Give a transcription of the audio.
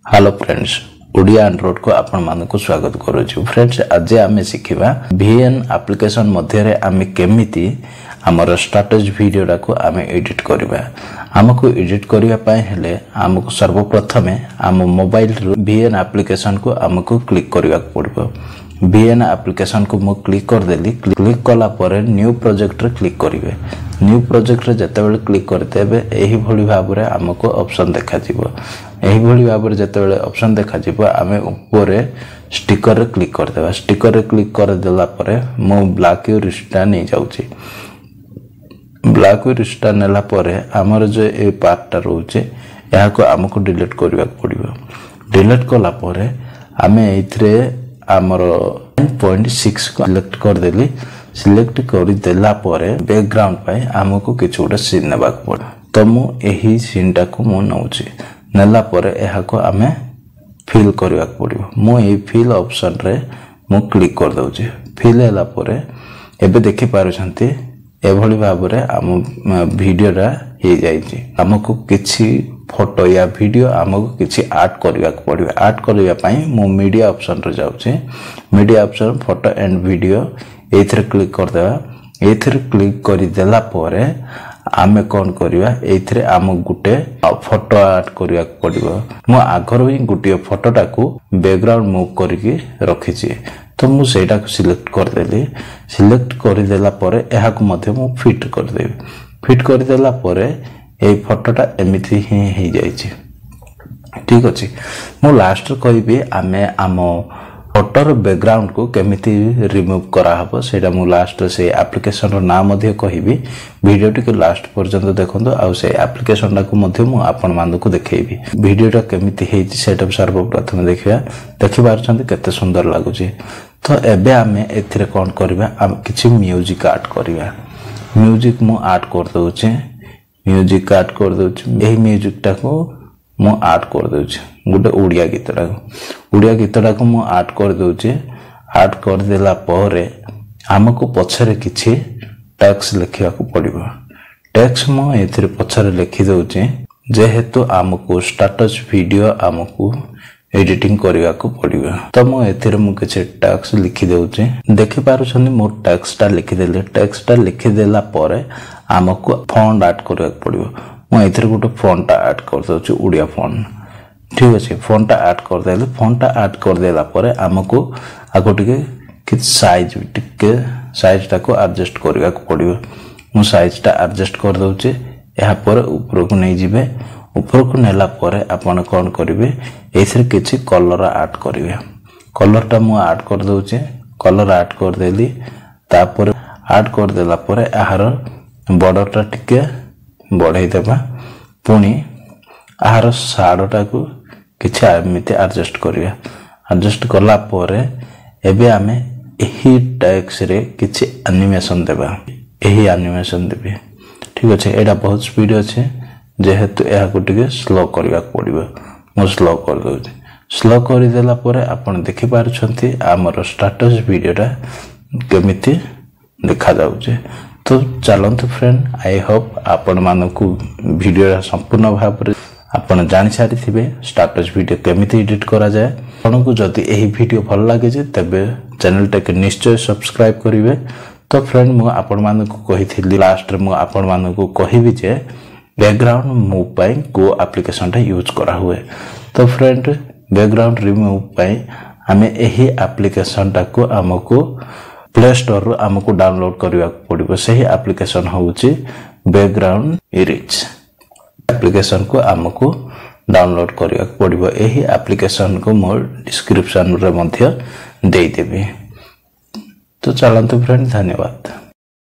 Hello friends Odia Android को आपण मानक स्वागत करूँ। फ्रेंड्स आज आम शिखा VN एप्लिकेशन मध्य आम केमिति आमर स्टाटस वीडियोटा को आम एडिट करवा। आमको एडिट करने आमको सर्वप्रथम आम मोबाइल VN एप्लिकेशन को आमको क्लिक करने पड़ो। VN एप्लिकेशन को मु क्लिक करदेली। क्लिक कला परे न्यू प्रोजेक्ट रे क्लिक करेंगे। न्यू प्रोजेक्ट रे जतेबेले क्लिक करते एही भली भाबरे आमको ऑप्शन देखा जिवो। एही भली भाबरे जतेबेले ऑप्शन देखा जिवो आमे ऊपर स्टिकर रे क्लिक करदेबा। स्टिकर रे क्लिक कर देला परे मो ब्लैक यूरिस्टा नै जाउची। ब्लैक यूरिस्टा नेला परे हमर जो ए पार्टटा रहउचे एहा को आमको डिलीट करबा पड़िबो। डिलीट कला परे आमे एथरे आमर 9.6 को सिलेक्ट कर देली। सिलेक्ट कर देला परे बैकग्राउंड पाए आमको किछु गोटे सीन नेबा पड़े। तो मु एही सीन टा को मु नउची। नेला परे एहा को आमे फिल करबा पड़िबो। मु ए फिल ऑप्शन रे मु क्लिक कर दउची। फिल हैला परे एबे देखि पारुछंती एभली भाबरे आम वीडियोटा हे जाइछि। हमको किछि फोटो या वीडियो आमको किछि ऐड करबा पड़िबो। ऐड करबा पई मु मीडिया ऑप्शन रे जाउछि। Media option photo and video एथरे क्लिक कर देबा। एथरे क्लिक करि देला परे आमे कोन करिवा एथरे आम गुटे फोटो ऐड करबा पड़िबो। मु आगर ही गुटे फोटोटा को बैकग्राउंड मूव करके रखिछि। तो मु सेटा को सिलेक्ट कर देली। सिलेक्ट कर देला परे एहा को मध्य मु फिट कर देबी। फिट कर देला परे ए फोटोटा एमिति ही जाइछि। ठीक अछि। मु लास्ट कहबी आमे आम फोटोर बैकग्राउंड को केमिति रिमूव करा हबो सेटा मु लास्ट से एप्लिकेशन रो नाम मध्य कहबी। वीडियोटी को लास्ट पर्यंत देखंतो आ से एप्लिकेशन को मध्य मु आपन मानक को देखेबी। वीडियोटा केमिति हेछि सेटा सर्वप्रथम देखिबा। देखि पारछन्ती केते सुंदर लागुछि। तो एबे आमे एथिरे कोन करबा हम किछि म्यूजिक ऐड करबा। म्यूजिक मु ऐड कर दउछि। म्यूजिक ऐड कर दउछि। एही म्यूजिकटा को मु ऐड कर दउछि। गुटे ओडिया गीतटा को ओडिया गीतटा को मु ऐड कर दउछि। ऐड कर देला परे हमको पछरे किछि टेक्स्ट लिखिया को पड़िबो। टेक्स्ट मु एथिरे पछरे लिखि दउछि। जेहेतु हमको स्टेटस वीडियो हमको एडिटिंग करबा को पड़िबो। तो मु एथिरे मु किछि टेक्स्ट लिखि दउछि। देखि पारुछन्ती मो टेक्स्टटा लिखि देले। टेक्स्टटा लिखि देला परे हमको फॉन्ट ऐड करबा पड़िबो। मु एथिरे गुटे फॉन्ट ऐड कर दउछि ओडिया फॉन्ट। ठीक अछि। फॉन्ट ऐड कर देले। फॉन्ट ऐड कर देला परे हमको आगो टिके साइज टा को एडजस्ट करबा को पड़िबो। मु साइज टा एडजस्ट कर दउछि। एहा पर ऊपर को नै जिवे। ऊपर को नेला परे आपण कोन करिवे एथरे किछि कलर ऐड करिवे। कलर टा मु ऐड कर दउछि। कलर ऐड कर देली। तापर ऐड कर देला परे आहार बॉर्डर टा टिके बढ़ाई देबा। पुनी आहार साडटा को किछि एमिति एडजस्ट करिया। एडजस्ट करला परे एबे आमे एही टेक्स्ट रे किछि एनिमेशन देबा। एही एनिमेशन देबे। ठीक अछि। एडा बहुत स्पीड अछि जेहेतु एहा को टिके स्लो करबा पड़िबो। मु स्लो कर दउछि। स्लो करि देला परे आपण देखि पारुछन्ती हमर स्टेटस वीडियोटा केमिति देखा जाउछि। तो चलंतु फ्रेंड आई होप आपण मानकु वीडियो संपूर्ण भाव आपण जानि सारी थिबे स्टेटस वीडियो केमिति एडिट करा जाय। आपनको जदि एही वीडियो भल लागे जे तबे चैनल टे निश्चय सब्सक्राइब करिवे। तो फ्रेंड मु आपण मानकु कहिथिली लास्ट रे मु आपण मानकु कहिबी जे बैकग्राउंड मूव पाई को एप्लिकेशन टा यूज करा हुए। तो फ्रेंड बैकग्राउंड रिमूव पाई हमें एही एप्लिकेशन टा को हमको प्ले स्टोर रो हमको डाउनलोड करबा पड़िबो। सही एप्लिकेशन होउची बैकग्राउंड इरेज। एप्लिकेशन को हमको डाउनलोड करबा पड़िबो। एही एप्लिकेशन को मोर डिस्क्रिप्शन रे मध्य देई देबी। तो चलंतु फ्रेंड धन्यवाद।